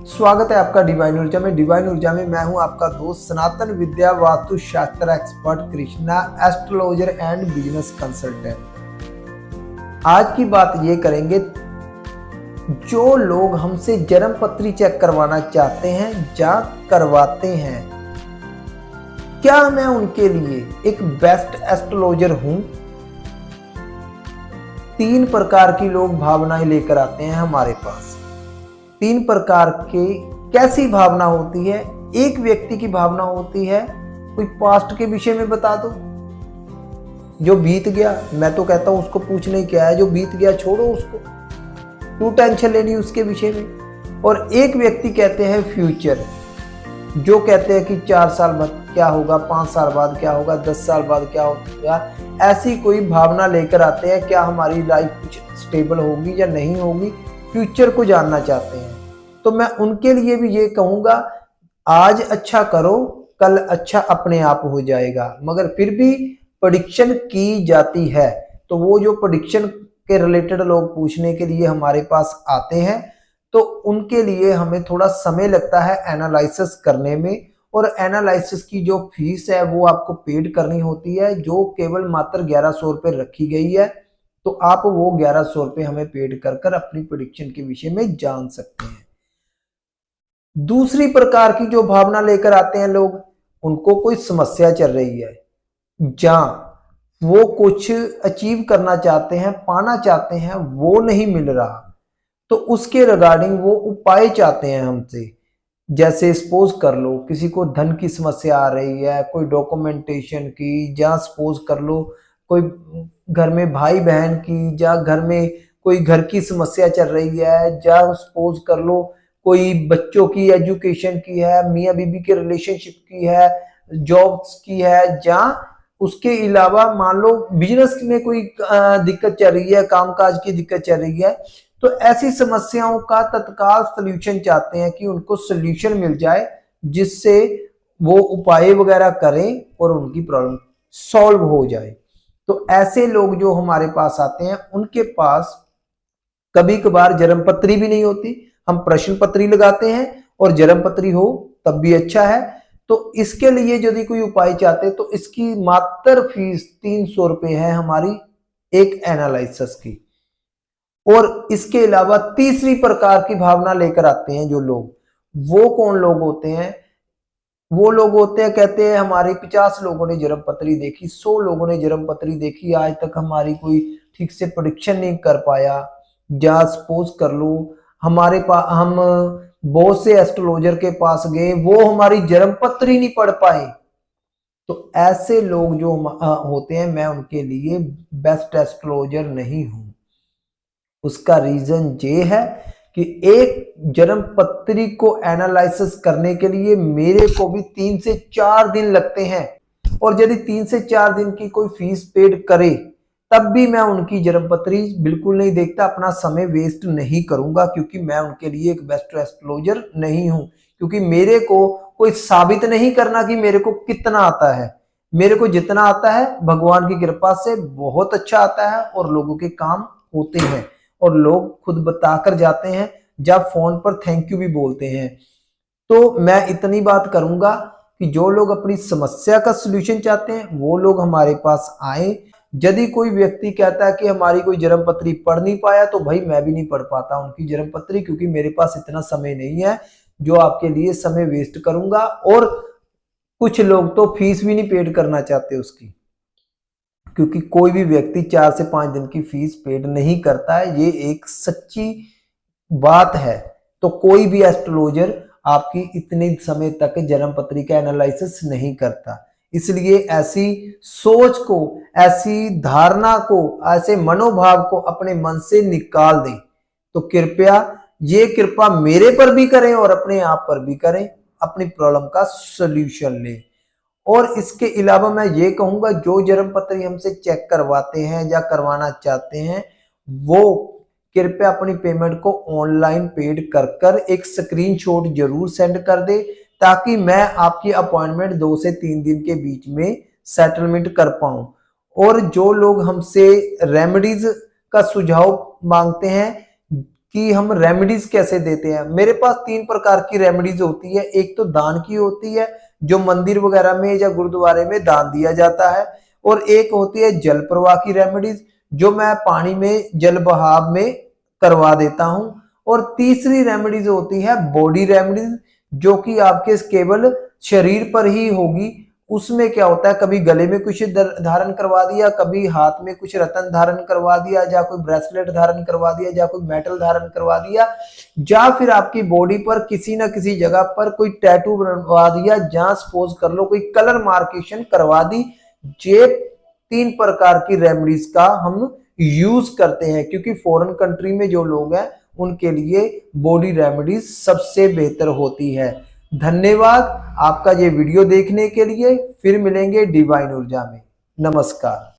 स्वागत है आपका डिवाइन ऊर्जा में। डिवाइन ऊर्जा में मैं हूं आपका दोस्त सनातन विद्या वास्तु शास्त्र expert Krishna, astrologer and business consultant. आज की बात ये करेंगे, जो लोग हमसे जन्म पत्री चेक करवाना चाहते हैं या करवाते हैं, क्या मैं उनके लिए एक बेस्ट एस्ट्रोलॉजर हूं? 3 प्रकार की लोग भावनाएं लेकर आते हैं हमारे पास। 3 प्रकार के कैसी भावना होती है? एक व्यक्ति की भावना होती है कोई पास्ट के विषय में बता दो, जो बीत गया। मैं तो कहता हूं उसको पूछने क्या है, जो बीत गया छोड़ो उसको, क्यों टेंशन लेनी उसके विषय में। और एक व्यक्ति कहते हैं फ्यूचर, जो कहते हैं कि 4 साल बाद क्या होगा, 5 साल बाद क्या होगा, 10 साल बाद क्या होगा। ऐसी कोई भावना लेकर आते हैं, क्या हमारी लाइफ कुछ स्टेबल होगी या नहीं होगी, फ्यूचर को जानना चाहते हैं। तो मैं उनके लिए भी ये कहूंगा, आज अच्छा करो, कल अच्छा अपने आप हो जाएगा। मगर फिर भी प्रेडिक्शन की जाती है, तो वो जो प्रेडिक्शन के रिलेटेड लोग पूछने के लिए हमारे पास आते हैं, तो उनके लिए हमें थोड़ा समय लगता है एनालिसिस करने में। और एनालिसिस की जो फीस है वो आपको पेड करनी होती है, जो केवल मात्र 1100 रुपये रखी गई है। तो आप वो 1100 रुपये हमें पेड कर कर अपनी प्रेडिक्शन के विषय में जान सकते हैं। दूसरी प्रकार की जो भावना लेकर आते हैं लोग, उनको कोई समस्या चल रही है, जहां वो कुछ अचीव करना चाहते हैं, पाना चाहते हैं, वो नहीं मिल रहा, तो उसके रिगार्डिंग वो उपाय चाहते हैं हमसे। जैसे सपोज कर लो किसी को धन की समस्या आ रही है, कोई डॉक्यूमेंटेशन की, या सपोज कर लो कोई घर में भाई बहन की, या घर में कोई घर की समस्या चल रही है, या सपोज कर लो कोई बच्चों की एजुकेशन की है, मियाँ बीबी के रिलेशनशिप की है, जॉब्स की है, या उसके अलावा मान लो बिजनेस में कोई दिक्कत चल रही है, कामकाज की दिक्कत चल रही है। तो ऐसी समस्याओं का तत्काल सलूशन चाहते हैं कि उनको सलूशन मिल जाए, जिससे वो उपाय वगैरह करें और उनकी प्रॉब्लम सॉल्व हो जाए। तो ऐसे लोग जो हमारे पास आते हैं, उनके पास कभी कभार जन्म पत्री भी नहीं होती, हम प्रश्न पत्री लगाते हैं, और जन्म पत्री हो तब भी अच्छा है। तो इसके लिए यदि कोई उपाय चाहते हैं, तो इसकी मात्र फीस 300 रुपये है हमारी एक एनालिसिस की। और इसके अलावा तीसरी प्रकार की भावना लेकर आते हैं जो लोग, वो कौन लोग होते हैं? वो लोग होते हैं, कहते हैं हमारी 50 लोगों ने जन्म पत्री देखी, 100 लोगों ने जन्म पत्री देखी, आज तक हमारी कोई ठीक से प्रेडिक्शन नहीं कर पाया। या सपोज कर लो हमारे पास, हम बहुत से एस्ट्रोलॉजर के पास गए, वो हमारी जन्म पत्री नहीं पढ़ पाए। तो ऐसे लोग जो होते हैं, मैं उनके लिए बेस्ट एस्ट्रोलॉजर नहीं हूं। उसका रीजन ये है कि एक जन्म पत्री को एनालिसिस करने के लिए मेरे को भी 3 से 4 दिन लगते हैं। और यदि 3 से 4 दिन की कोई फीस पेड करे, तब भी मैं उनकी जन्म पत्री बिल्कुल नहीं देखता, अपना समय वेस्ट नहीं करूंगा, क्योंकि मैं उनके लिए एक बेस्ट एस्ट्रोलॉजर नहीं हूं। क्योंकि मेरे को कोई साबित नहीं करना कि मेरे को कितना आता है। मेरे को जितना आता है भगवान की कृपा से बहुत अच्छा आता है, और लोगों के काम होते हैं, और लोग खुद बताकर जाते हैं, जब फोन पर थैंक यू भी बोलते हैं। तो मैं इतनी बात करूंगा कि जो लोग अपनी समस्या का सलूशन चाहते हैं, वो लोग हमारे पास आए। यदि कोई व्यक्ति कहता है कि हमारी कोई जन्म पत्री पढ़ नहीं पाया, तो भाई मैं भी नहीं पढ़ पाता उनकी जन्म पत्री, क्योंकि मेरे पास इतना समय नहीं है जो आपके लिए समय वेस्ट करूंगा। और कुछ लोग तो फीस भी नहीं पेड करना चाहते उसकी, क्योंकि कोई भी व्यक्ति 4 से 5 दिन की फीस पेड नहीं करता है, ये एक सच्ची बात है। तो कोई भी एस्ट्रोलॉजर आपकी इतने समय तक जन्म पत्री का एनालिसिस नहीं करता। इसलिए ऐसी सोच को, ऐसी धारणा को, ऐसे मनोभाव को अपने मन से निकाल दें। तो कृपया ये कृपा मेरे पर भी करें और अपने आप पर भी करें, अपनी प्रॉब्लम का सॉल्यूशन लें। और इसके अलावा मैं ये कहूंगा, जो जन्म पत्री हमसे चेक करवाते हैं या करवाना चाहते हैं, वो कृपया अपनी पेमेंट को ऑनलाइन पेड कर कर एक स्क्रीनशॉट जरूर सेंड कर दे, ताकि मैं आपकी अपॉइंटमेंट 2 से 3 दिन के बीच में सेटलमेंट कर पाऊं। और जो लोग हमसे रेमेडीज का सुझाव मांगते हैं, कि हम रेमेडीज कैसे देते हैं। मेरे पास 3 प्रकार की रेमेडीज होती है। एक तो दान की होती है, जो मंदिर वगैरह में या गुरुद्वारे में दान दिया जाता है, और एक होती है जल प्रवाह की रेमेडीज, जो मैं पानी में जल बहाव में करवा देता हूं, और तीसरी रेमेडीज होती है बॉडी रेमेडीज, जो कि आपके केवल शरीर पर ही होगी। उसमें क्या होता है, कभी गले में कुछ धारण करवा दिया, कभी हाथ में कुछ रत्न धारण करवा दिया, या कोई ब्रेसलेट धारण करवा दिया, या कोई मेटल धारण करवा दिया, या फिर आपकी बॉडी पर किसी ना किसी जगह पर कोई टैटू बनवा दिया, जहां सपोज कर लो कोई कलर मार्केशन करवा दी। ये 3 प्रकार की रेमेडीज का हम यूज करते हैं, क्योंकि फॉरेन कंट्री में जो लोग हैं उनके लिए बॉडी रेमेडीज सबसे बेहतर होती है। धन्यवाद आपका ये वीडियो देखने के लिए। फिर मिलेंगे डिवाइन ऊर्जा में। नमस्कार।